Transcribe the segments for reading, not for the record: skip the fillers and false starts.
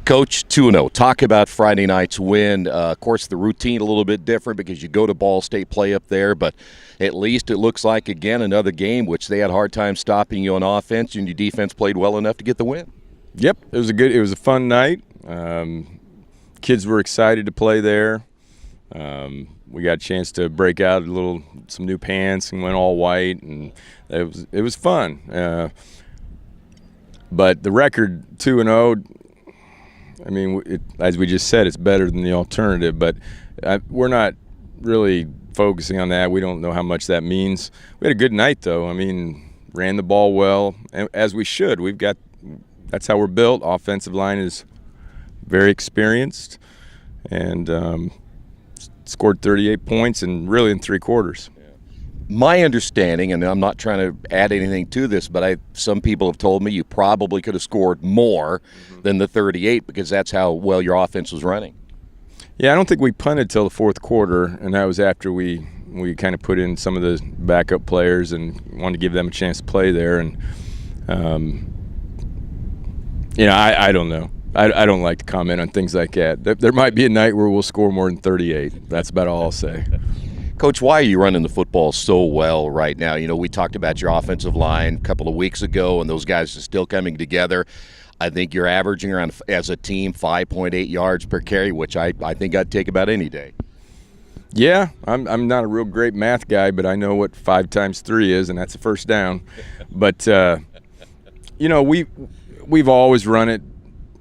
Coach, 2-0. Talk about Friday night's win. Of course, the routine a little bit different because you go to Ball State, play up there, but at least it looks like, again, another game which they had a hard time stopping you on offense, and your defense played well enough to get the win. Yep, it was a fun night. Kids were excited to play there. We got a chance to break out some new pants and went all white, and it was fun. But the record 2-0. I mean, as we just said, it's better than the alternative, but we're not really focusing on that. We don't know how much that means. We had a good night, though. I mean, ran the ball well, as we should. That's how we're built. Offensive line is very experienced, and scored 38 points really in 3 quarters. My understanding, and I'm not trying to add anything to this, but some people have told me you probably could have scored more than the 38 because that's how well your offense was running. Yeah, I don't think we punted till the 4th quarter, and that was after we kind of put in some of the backup players and wanted to give them a chance to play there. And, I don't know. I don't like to comment on things like that. There might be a night where we'll score more than 38. That's about all I'll say. Coach, why are you running the football so well right now? You know, we talked about your offensive line a couple of weeks ago, and those guys are still coming together. I think you're averaging around, as a team, 5.8 yards per carry, which I think I'd take about any day. Yeah, I'm not a real great math guy, but I know what 5 times 3 is, and that's a first down. But, we've always run it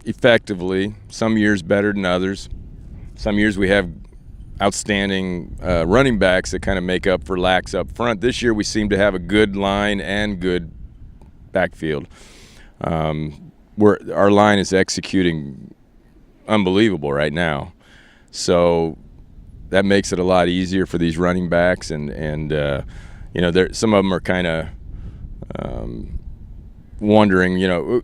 effectively, some years better than others. Some years we have outstanding running backs that kind of make up for lacks up front. This year we seem to have a good line and good backfield. Our line is executing unbelievable right now. So that makes it a lot easier for these running backs, and some of them are kind of wondering,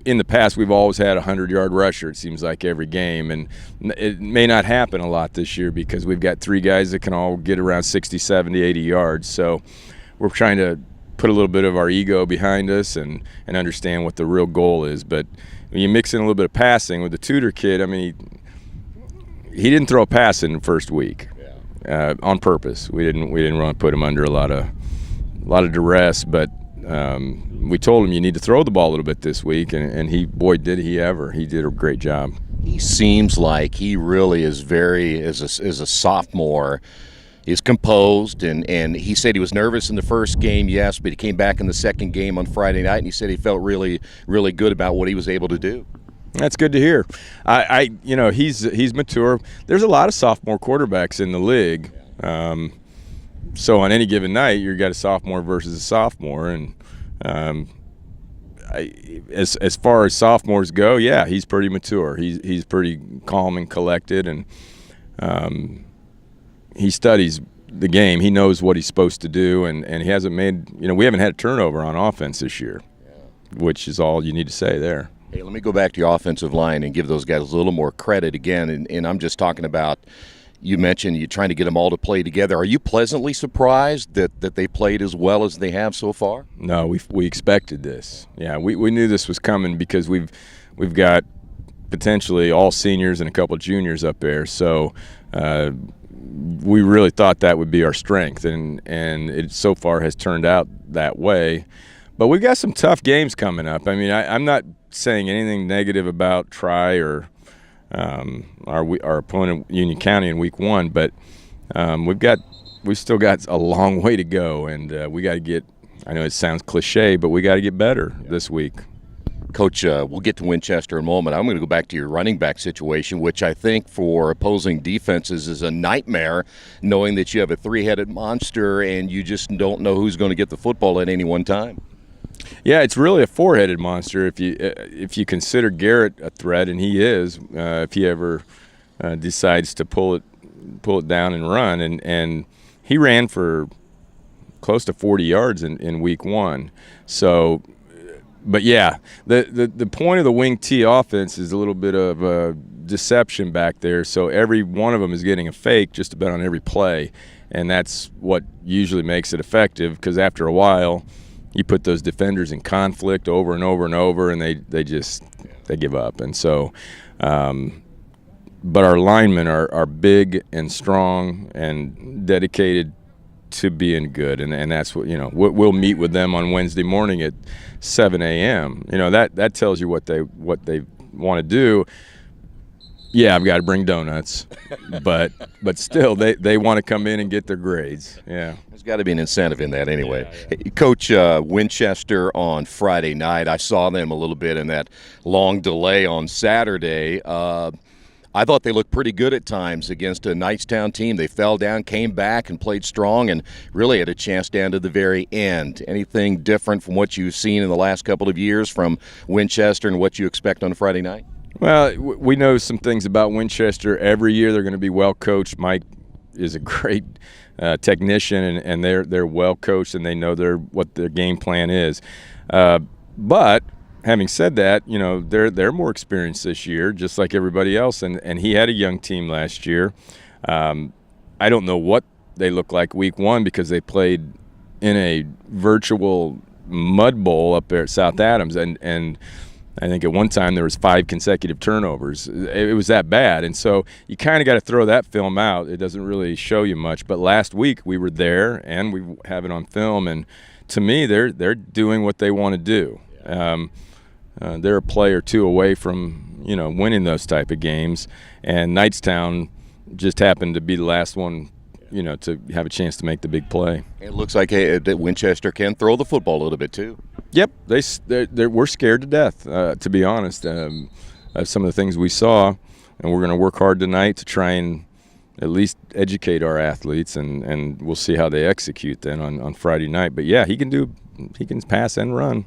in the past we've always had a 100-yard rusher, it seems like, every game, and it may not happen a lot this year because we've got 3 guys that can all get around 60, 70, 80 yards. So we're trying to put a little bit of our ego behind us and understand what the real goal is. But when you mix in a little bit of passing with the Tudor kid, I mean, he didn't throw a pass in the first week on purpose. We didn't want to put him under a lot of duress, but we told him you need to throw the ball a little bit this week, and did he ever. He did a great job. He seems like he really is as a sophomore, is composed, and he said he was nervous in the first game, yes, but he came back in the second game on Friday night, and he said he felt really, really good about what he was able to do. That's good to hear. He's mature. There's a lot of sophomore quarterbacks in the league. So on any given night, you've got a sophomore versus a sophomore, and as far as sophomores go, yeah, he's pretty mature. He's pretty calm and collected, and he studies the game. He knows what he's supposed to do, and he hasn't made. We haven't had a turnover on offense this year, which is all you need to say there. Hey, let me go back to your offensive line and give those guys a little more credit again, and I'm just talking about. You mentioned you're trying to get them all to play together. Are you pleasantly surprised that they played as well as they have so far? No, we expected this. Yeah, we knew this was coming because we've got potentially all seniors and a couple of juniors up there. So we really thought that would be our strength, and it so far has turned out that way. But we've got some tough games coming up. I mean, I'm not saying anything negative about Tri or our opponent Union County in week 1, but we've still got a long way to go, and we got to get. I know it sounds cliche, but we got to get better this week. Coach, we'll get to Winchester in a moment. I'm going to go back to your running back situation, which I think for opposing defenses is a nightmare, knowing that you have a 3-headed monster and you just don't know who's going to get the football at any one time. Yeah, it's really a 4-headed monster if you consider Garrett a threat, and he is. If he ever decides to pull it down and run, and he ran for close to 40 yards in week 1. So, but yeah, the point of the wing T offense is a little bit of a deception back there. So every one of them is getting a fake just about on every play, and that's what usually makes it effective. Because after a while, you put those defenders in conflict over and over and over, and they just they give up. And so, but our linemen are big and strong and dedicated to being good, and that's what, we'll meet with them on Wednesday morning at 7 a.m. That tells you what they want to do. Yeah, I've got to bring donuts, but still they want to come in and get their grades. Yeah, there's got to be an incentive in that anyway. Yeah. Hey, Coach, Winchester on Friday night, I saw them a little bit in that long delay on Saturday. I thought they looked pretty good at times against a Knightstown team. They fell down, came back, and played strong, and really had a chance down to the very end. Anything different from what you've seen in the last couple of years from Winchester and what you expect on Friday night? Well, we know some things about Winchester. Every year they're going to be well coached. Mike is a great technician, and they're well coached, and they know what their game plan is. But having said that, they're more experienced this year, just like everybody else, and he had a young team last year. I don't know what they look like week one because they played in a virtual mud bowl up there at South Adams, and I think at one time there was 5 consecutive turnovers. It was that bad, and so you kind of got to throw that film out. It doesn't really show you much. But last week we were there, and we have it on film, and to me they're doing what they want to do. They're a play or two away from winning those type of games, and Knightstown just happened to be the last one to have a chance to make the big play. It looks like that Winchester can throw the football a little bit too. Yep, we're scared to death, to be honest. Some of the things we saw, and we're going to work hard tonight to try and at least educate our athletes, and we'll see how they execute then on Friday night. But yeah, he can pass and run.